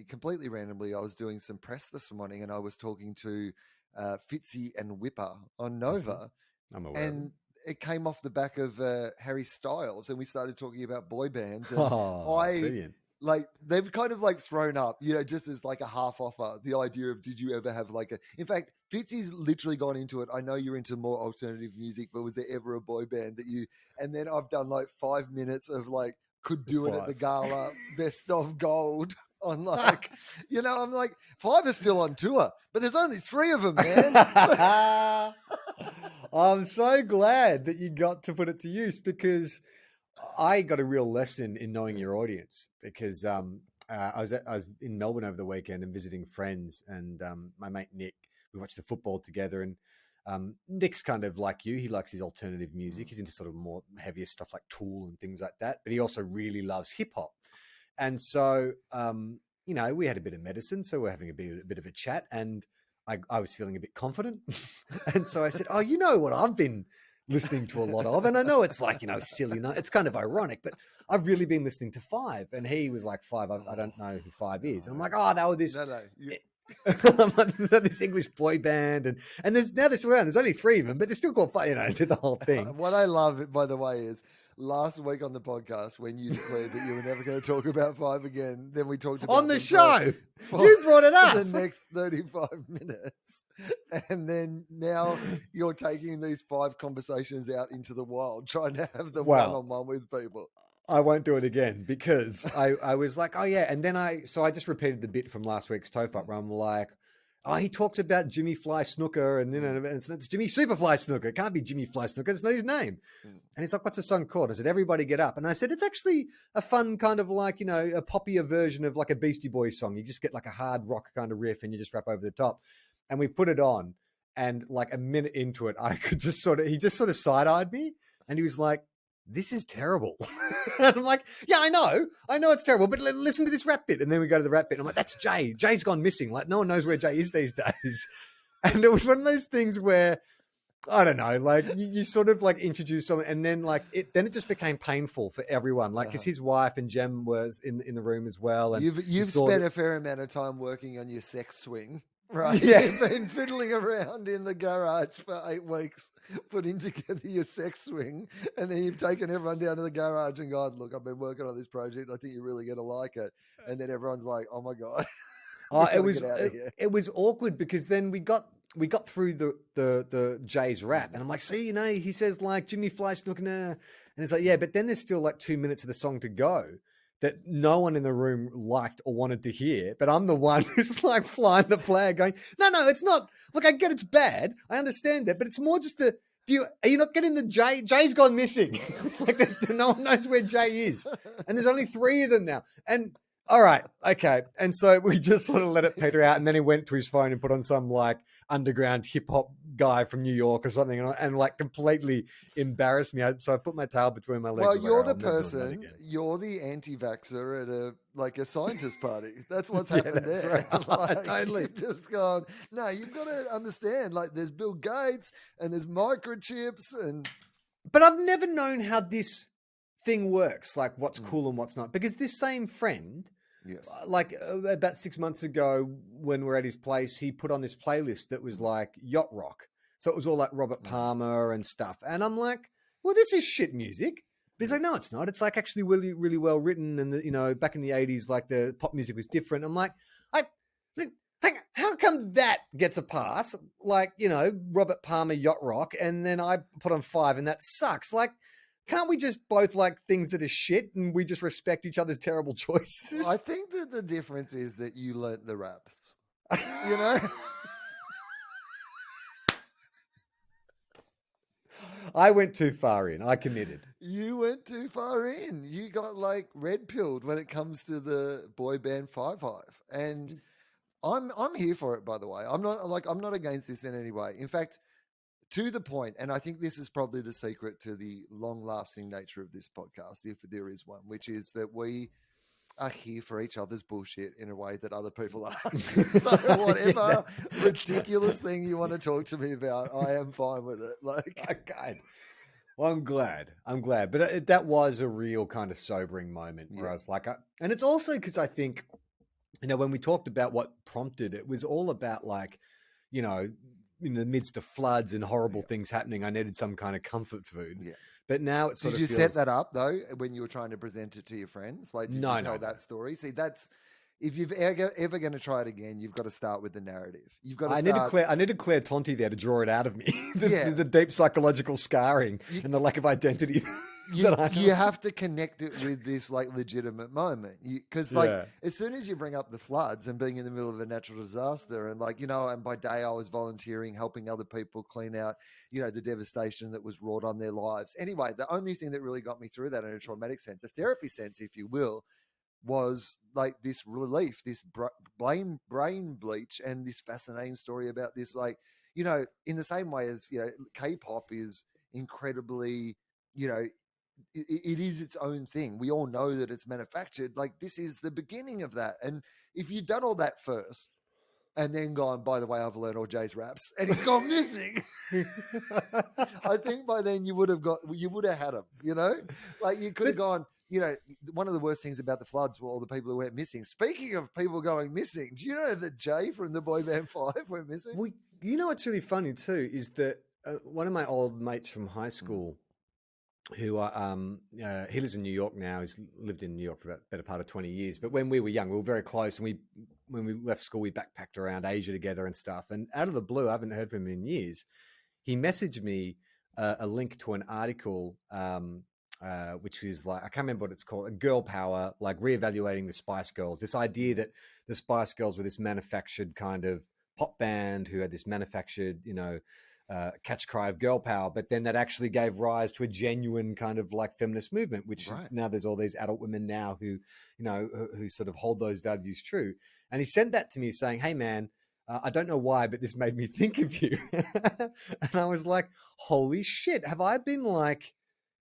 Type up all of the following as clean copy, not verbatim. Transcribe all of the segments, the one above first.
completely randomly, I was doing some press this morning and I was talking to Fitzy and Whipper on Nova. I'm aware of And it came off the back of Harry Styles, and we started talking about boy bands. And brilliant. Like, they've kind of like thrown up, you know, just as like a half offer, the idea of, did you ever have like in fact, Fitzy's literally gone into it. I know you're into more alternative music, but was there ever a boy band that you, and then I've done like 5 minutes of like, could do it at the gala, best of gold on like, you know, I'm like, 5 are still on tour, but there's only 3 of them, man. I'm so glad that you got to put it to use, because I got a real lesson in knowing your audience, because I was in Melbourne over the weekend and visiting friends, and my mate Nick, we watched the football together, and Nick's kind of like you. He likes his alternative music. He's into sort of more heavier stuff like Tool and things like that, but he also really loves hip hop. And so, you know, we had a bit of medicine, so we're having a bit of a chat, and I was feeling a bit confident. And so I said, oh, you know what I've been listening to a lot of, and I know it's like, you know, silly, it's kind of ironic, but I've really been listening to Five. And he was like, Five, I don't know who Five is. And I'm like, oh, they were this this English boy band, and they're still around. There's only 3 of them, but they're still called Five, you know, did the whole thing. What I love, by the way, is last week on the podcast, when you declared that you were never going to talk about Five again, then we talked about on the show. You brought it up the next 35 minutes. And then now you're taking these 5 conversations out into the wild, trying to have them one-on-one with people. I won't do it again, because I was like, oh yeah. And then I just repeated the bit from last week's TOFOP where I'm like, oh, he talks about Jimmy Fly Snooker, and you know, it's Jimmy Superfly Snooker. It can't be Jimmy Fly Snooker. It's not his name. And he's like, what's the song called? I said, Everybody Get Up. And I said, it's actually a fun kind of like, you know, a poppier version of like a Beastie Boys song. You just get like a hard rock kind of riff and you just rap over the top. And we put it on, and like a minute into it, he just sort of side-eyed me, and he was like, this is terrible. And I'm like, yeah, I know it's terrible, but listen to this rap bit. And then we go to the rap bit. And I'm like, that's Jay. Jay's gone missing. Like, no one knows where Jay is these days. And it was one of those things where, I don't know, like you sort of like introduce someone, and then like it just became painful for everyone. Like, because his wife and Jem was in the room as well. And you've spent a fair amount of time working on your sex swing. Right, yeah. You've been fiddling around in the garage for 8 weeks, putting together your sex swing, and then you've taken everyone down to the garage and gone, look, I've been working on this project. I think you're really going to like it. And then everyone's like, oh my God. It was awkward, because then we got through the Jay's rap, and I'm like, see, you know, he says like Jimmy Fly Snooker, and it's like, yeah, but then there's still like 2 minutes of the song to go that no one in the room liked or wanted to hear, but I'm the one who's like flying the flag going, no, it's not. Look, I get it's bad. I understand that, but it's more just are you not getting the Jay? Jay's gone missing. Like, no one knows where Jay is. And there's only 3 of them now. And all right, okay. And so we just sort of let it peter out, and then he went to his phone and put on some like underground hip hop guy from New York or something, and like completely embarrassed me. So I put my tail between my legs. Well, you're the person, you're the anti-vaxxer at a scientist party. That's what's happened there. Right. Like, totally. You've just gone, no, you've got to understand, like, there's Bill Gates and there's microchips But I've never known how this thing works, like what's cool and what's not, because this same friend, yes, like about 6 months ago when we're at his place, he put on this playlist that was like yacht rock. So it was all like Robert Palmer and stuff. And I'm like, well, this is shit music. But he's like, no, it's not. It's like actually really, really well written. And you know, back in the 80s, like the pop music was different. I'm like, how come that gets a pass? Like, you know, Robert Palmer yacht rock, and then I put on Five, and that sucks. Like, can't we just both like things that are shit, and we just respect each other's terrible choices? I think that the difference is that you learnt the raps, you know? I went too far in. I committed. You went too far in. You got like red pilled when it comes to the boy band Five Hive. And I'm here for it, by the way. I'm not against this in any way. In fact, to the point, and I think this is probably the secret to the long-lasting nature of this podcast, if there is one, which is that we are here for each other's bullshit in a way that other people aren't. So whatever ridiculous thing you want to talk to me about, I am fine with it. Like, okay. Well, I'm glad. But that was a real kind of sobering moment where I was like, and it's also because I think when we talked about what prompted it, was all about like, you know, in the midst of floods and horrible things happening, I needed some kind of comfort food. Yeah. But now it sort Did of you feels set that up though when you were trying to present it to your friends? Like, did you no, tell that story? See, that's if you've ever going to try it again, you've got to start with the narrative. You've got to start. I needed Claire Tonti there to draw it out of me. Yeah. The deep psychological scarring You- and the lack of identity. You have to connect it with this like legitimate moment because like Yeah. as soon as you bring up the floods and being in the middle of a natural disaster and like and by day I was volunteering helping other people clean out the devastation that was wrought on their lives. Anyway, the only thing that really got me through that in a traumatic sense, a therapy sense if you will, was like this relief, this brain bleach, and this fascinating story about this in the same way as K-pop is incredibly it is its own thing. We all know that it's manufactured. Like this is the beginning of that. And if you'd done all that first and then gone, by the way, I've learned all Jay's raps and he's gone missing. I think by then you would have had him, like you could have gone, one of the worst things about the floods were all the people who went missing. Speaking of people going missing, do you know that Jay from the boy band 5 went missing? Well, what's really funny too is that one of my old mates from high school, who he lives in New York now. He's lived in New York for about better part of 20 years. But when we were young, we were very close, and when we left school, we backpacked around Asia together and stuff. And out of the blue, I haven't heard from him in years. He messaged me a link to an article, which is like, I can't remember what it's called, a girl power, like reevaluating the Spice Girls. This idea that the Spice Girls were this manufactured kind of pop band who had this manufactured, catch cry of girl power, but then that actually gave rise to a genuine kind of like feminist movement, which is now there's all these adult women now who, who sort of hold those values true. And he sent that to me saying, hey man, I don't know why, but this made me think of you. And I was like, holy shit, have I been like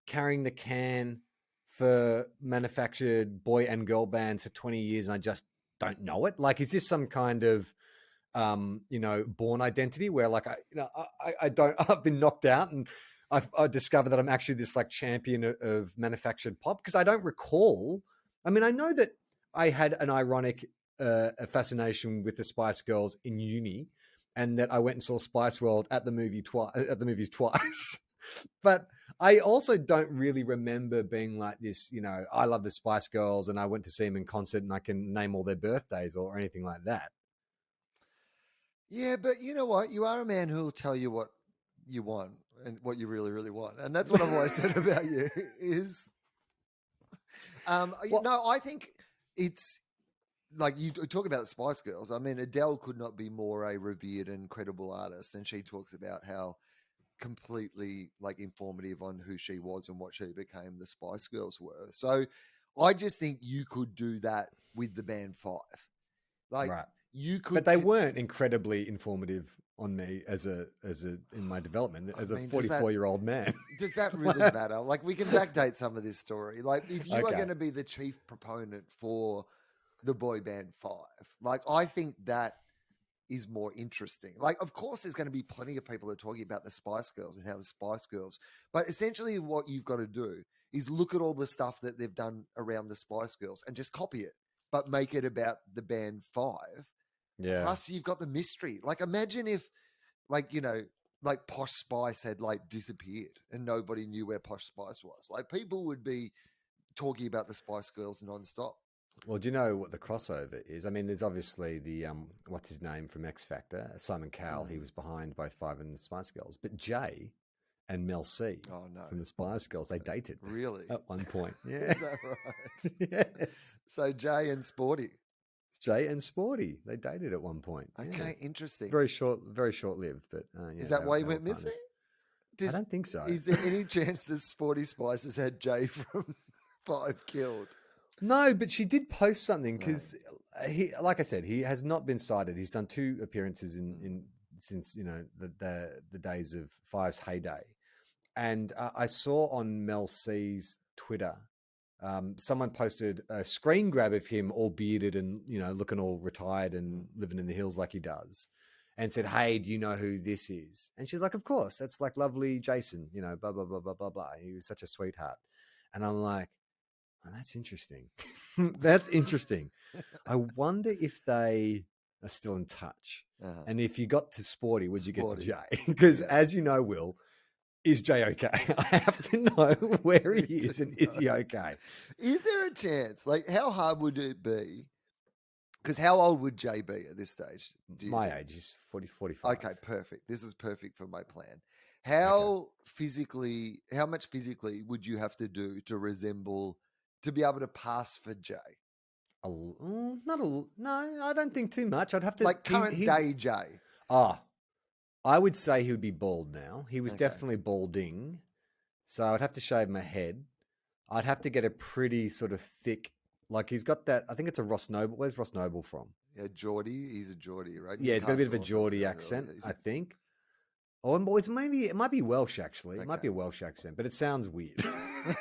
carrying the can for manufactured boy and girl bands for 20 years and I just don't know it? Like, is this some kind of born identity where like I've been knocked out and I've discovered that I'm actually this like champion of manufactured pop, because I don't recall. I mean, I know that I had an ironic fascination with the Spice Girls in uni, and that I went and saw Spice World at the movies twice. But I also don't really remember being like this, I love the Spice Girls and I went to see them in concert and I can name all their birthdays or anything like that. Yeah, but you know what? You are a man who will tell you what you want and what you really, really want. And that's what I've always said about you is, no, I think it's like you talk about the Spice Girls. I mean, Adele could not be more a revered and credible artist. And she talks about how completely like informative on who she was and what she became the Spice Girls were. So I just think you could do that with the band 5. Like, right. You could, but they weren't incredibly informative on me as in my development as a 44-year-old man. Does that really matter? Like, we can backdate some of this story. Like, if you are going to be the chief proponent for the boy band 5, like, I think that is more interesting. Like, of course, there's going to be plenty of people who are talking about the Spice Girls and how the Spice Girls, but essentially what you've got to do is look at all the stuff that they've done around the Spice Girls and just copy it, but make it about the band 5. Yeah. Plus, you've got the mystery. Like, imagine if, like Posh Spice had like disappeared and nobody knew where Posh Spice was. Like, people would be talking about the Spice Girls nonstop. Well, do you know what the crossover is? I mean, there's obviously the what's his name from X Factor, Simon Cowell. He was behind both 5 and the Spice Girls. But Jay and Mel C from the Spice Girls, they dated. Really? At one point. Yeah. Is that right? Yes. So Jay and Sporty. Jay and Sporty, they dated at one point. Okay, interesting. Very short-lived, but is that why he went missing? I don't think so. Is there any chance that Sporty Spice has had Jay from 5 killed? No, but she did post something because he, like I said, he has not been cited. He's done 2 appearances in since the days of 5's heyday, and I saw on Mel C's Twitter. Someone posted a screen grab of him all bearded and, looking all retired and living in the hills like he does, and said, hey, do you know who this is? And she's like, of course, that's like lovely Jason, blah, blah, blah, blah, blah, blah. He was such a sweetheart. And I'm like, Oh, that's interesting. That's interesting. I wonder if they are still in touch. Uh-huh. And if you got to Sporty, would you get to Sporty. Jay? Because Yeah. as you know, Will, is Jay okay? I have to know where he Need is to and is he know. okay? Is there a chance? Like, how hard would it be? Because how old would Jay be at this stage? Do you My think? age is 40, 45. Okay, perfect. This is perfect for my plan. Okay. How much physically would you have to do to be able to pass for Jay? No, I don't think too much. I'd have to Like current day Jay. I would say he would be bald now. He was Okay. definitely balding. So I'd have to shave my head. I'd have to get a pretty sort of thick, like he's got that, I think it's a Ross Noble. Where's Ross Noble from? Yeah, Geordie. He's a Geordie, right? Yeah, he's got a bit of a Newcastle or Geordie something, accent, He's I think. Or it might be Welsh actually. It might be Okay. a Welsh accent, but it sounds weird.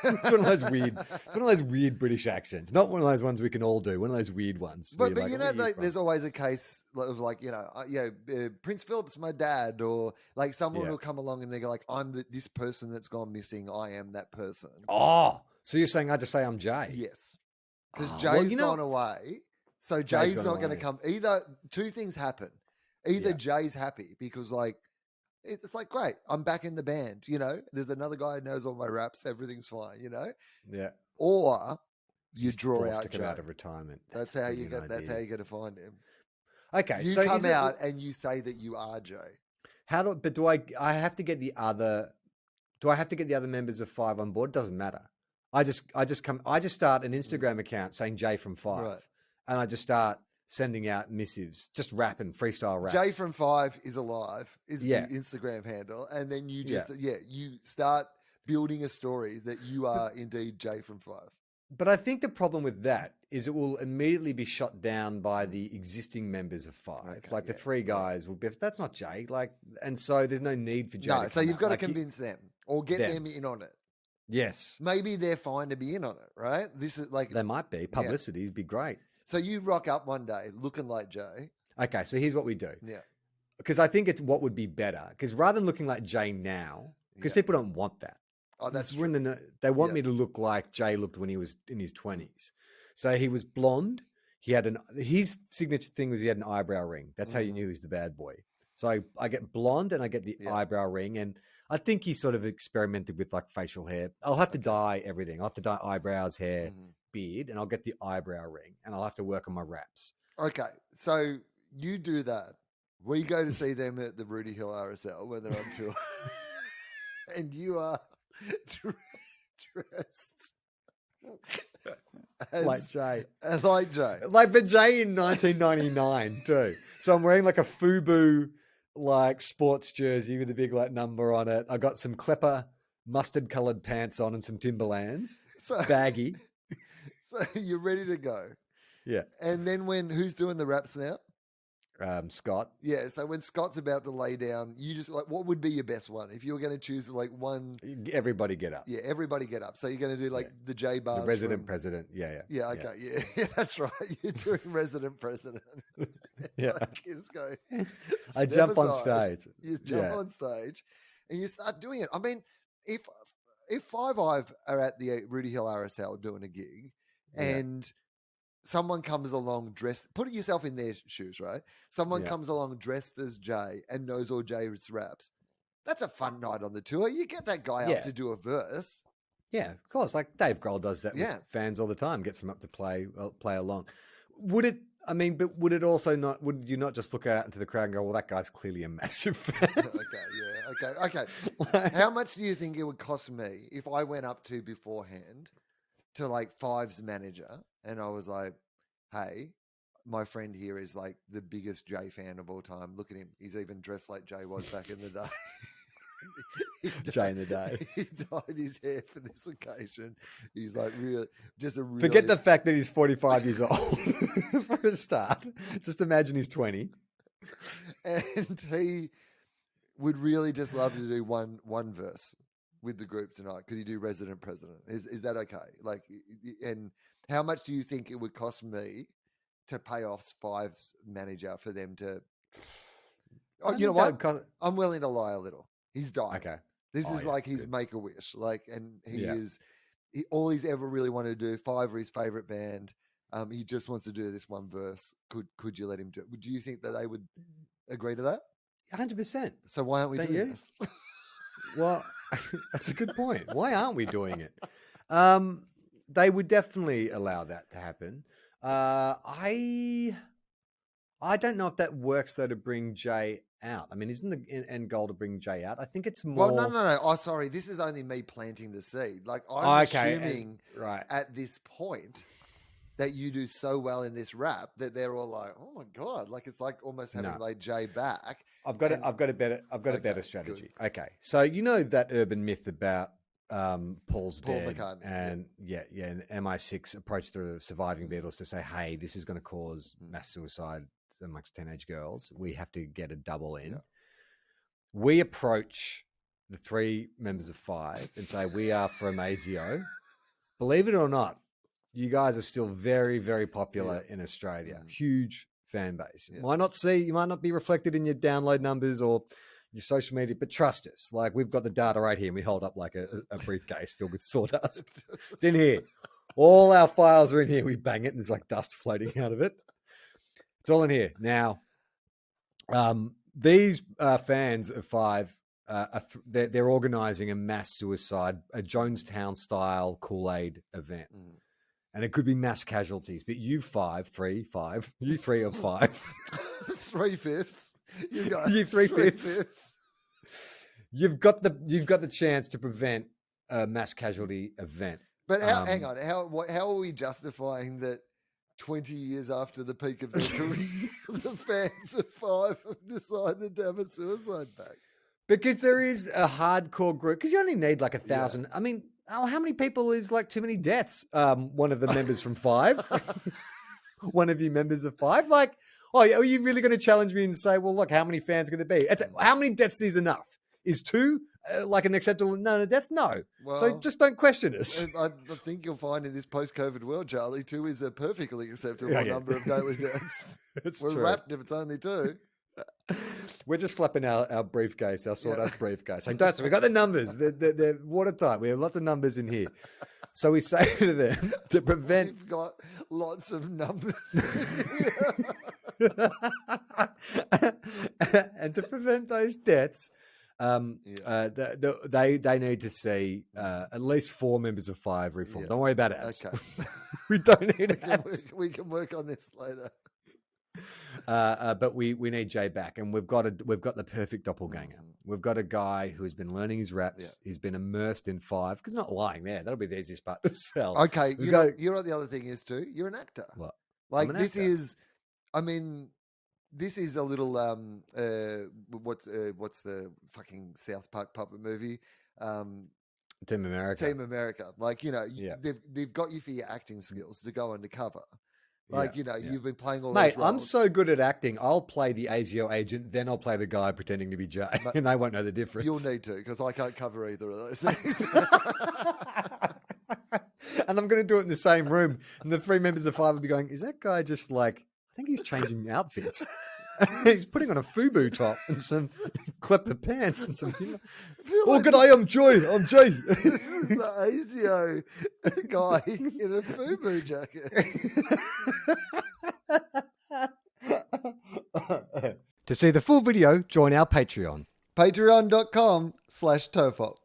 It's one of those weird British accents. Not one of those ones we can all do. One of those weird ones. where But you're you like, know, "Where are you like, from?" there's always a case of like, Prince Philip's my dad, or like someone Yeah. will come along and they go like, I'm this person that's gone missing. I am that person. Oh, so you're saying I just say I'm Jay? Yes, because Oh, Jay's well, you know- gone away, so Jay's Jay's gone not going to away. come. Either two things happen. Either Yeah. Jay's happy because like it's like great, I'm back in the band. You know, there's another guy who knows all my raps. Everything's fine. You know, Yeah. or you He's draw forced out to come Jay. out of retirement. That's a how you brilliant get. That's how idea. you get to find him. Okay, You so come is it- out and you say that you are Jay. do I have to get the other? Do I have to get the other members of Five on board? Doesn't matter. I just start an Instagram account saying Jay from Five, Right. and I just start sending out missives, just rapping freestyle raps. Jay from Five is alive is Yeah. the Instagram handle, and then you just you start building a story that you are indeed Jay from Five. But I think the problem with that is it will immediately be shot down by the existing members of Five. Okay, Like the yeah, three guys will be, that's not Jay. Like, and so there's no need for Jay. No, to so come you've out. got to Like, convince them or get them. them in on it. Yes, Maybe they're fine to be in on it, right? This is like they might be. Publicity would be great. so you rock up one day looking like Jay. Okay, so here's what we do. Yeah, Because I think it's what would be better. Because rather than looking like Jay now, because Yeah. people don't want that. oh, that's We're in true. they want Yeah. me to look like Jay looked when he was in his 20s. So he was blonde. He had his signature thing was he had an eyebrow ring. That's how you knew he was the bad boy. So I get blonde and I get the Yeah. eyebrow ring. And I think he sort of experimented with like facial hair. I'll have to dye everything. I'll have to dye eyebrows, hair, beard, and I'll get the eyebrow ring. And I'll have to work on my raps. Okay, so you do that. We go to see them at the Rudy Hill RSL when they're on tour, and you are dressed as, Like Jay. like Jay. Like, but Jay in 1999 too. So I'm wearing like a FUBU like sports jersey with a big like number on it. I got some Klepper mustard colored pants on and some Timberlands, So, baggy. so you're ready to go. Yeah. And then who's doing the raps now? Scott. Yeah, so when Scott's about to lay down, you just like, what would be your best one if you were going to choose like one? Everybody get up. Yeah, everybody get up. So you're going to do like the J bars. The resident president. Yeah. Yeah, okay, yeah, that's right. You're doing resident president. Yeah. Like, you just go. I step jump on aside, stage. You jump on stage, and you start doing it. I mean, if Five Ive are at the Rudy Hill RSL doing a gig, and someone comes along dressed, put yourself in their shoes, right? Someone comes along dressed as Jay and knows all Jay's raps. That's a fun night on the tour. You get that guy up to do a verse. Yeah, of course. Like Dave Grohl does that with fans all the time. Gets them up to play along. Would it? I mean, but would it also not? Would you not just look out into the crowd and go, "Well, that guy's clearly a massive fan." Okay. How much do you think it would cost me if I went up to beforehand to like Five's manager and I was like, "Hey, my friend here is like the biggest Jay fan of all time. Look at him. He's even dressed like Jay was back in the day." Jay in the day. He dyed his hair for this occasion. He's like Forget the fact that he's 45 years old for a start. Just imagine he's 20. And he would really just love to do one verse with the group tonight. Could you do resident president? Is that okay? Like, and how much do you think it would cost me to pay off Five's manager for them to? Oh, you know what? I'm willing to lie a little. He's dying. Okay. This is like his make a wish. Like, and he all he's ever really wanted to do. Five are his favorite band. He just wants to do this one verse. Could you let him do it? Do you think that they would agree to that? 100%. So why aren't we Don't doing you? this? Well, that's a good point. Why aren't we doing it? They would definitely allow that to happen. I don't know if that works though to bring Jay out. I mean, isn't the end goal to bring Jay out? I think it's more. Well, no. Oh, sorry. This is only me planting the seed. Like I'm assuming right at this point that you do so well in this rap that they're all like, "Oh my god!" Like it's like almost having like Jay back. I've got a better strategy. Good. Okay, so you know that urban myth about Paul dead McCartney, and and MI6 approached the surviving Beatles to say, "Hey, this is going to cause mass suicide amongst teenage girls. We have to get a double in." Yeah. We approach the three members of Five and say, "We are from ASIO." Believe it or not, you guys are still very, very popular in Australia. Huge fan base. You might not be reflected in your download numbers or your social media, but trust us. Like we've got the data right here and we hold up like a briefcase filled with sawdust. It's in here. All our files are in here. We bang it and there's like dust floating out of it. It's all in here. Now, these fans of Five, they're organising a mass suicide, a Jonestown-style Kool-Aid event. And it could be mass casualties. But you three of five. 3/5. You 3/5. You've got the chance to prevent a mass casualty event. But hang on, how are we justifying that 20 years after the peak of their career, the fans of Five have decided to have a suicide pact? Because there is a hardcore group. Because you only need like 1,000. Yeah. I mean, how many people is like too many deaths? One of the members from Five. One of you members of Five. Like, are you really going to challenge me and say, well, look, how many fans are going to be? How many deaths is enough? Is 2 like an acceptable number of deaths? No. Well, so just don't question us. I think you'll find in this post-COVID world, Charlie, 2 is a perfectly acceptable number of daily deaths. We're true. wrapped if it's only 2. We're just slapping our briefcase, our sawdust briefcase. Like, don't, we got the numbers. They're watertight. We have lots of numbers in here. So we say to them to prevent. We've got lots of numbers. And to prevent those deaths, they need to see at least 4 members of Five reform. Don't worry about it. Okay. We don't need it. We can work on this later. But we need Jay back, and we've got the perfect doppelganger. We've got a guy who has been learning his raps. Yeah. He's been immersed in Five because not lying there. That'll be the easiest part to sell. Okay, you know what the other thing is too. You're an actor. What? Like this actor. Is, I mean, this is a little what's the fucking South Park puppet movie? Team America. Like they've got you for your acting skills to go undercover. Like, you've been playing all those roles. I'm so good at acting, I'll play the ASIO agent, then I'll play the guy pretending to be Jay, and they won't know the difference. You'll need to, because I can't cover either of those things. And I'm going to do it in the same room, and the 3 members of Five will be going, is that guy just like, I think he's changing outfits. He's putting on a FUBU top and some clipper pants and some. Oh, good day, I'm Jay. This is the ASIO guy in a FUBU jacket. To see the full video, join our Patreon. Patreon.com/TOFOP.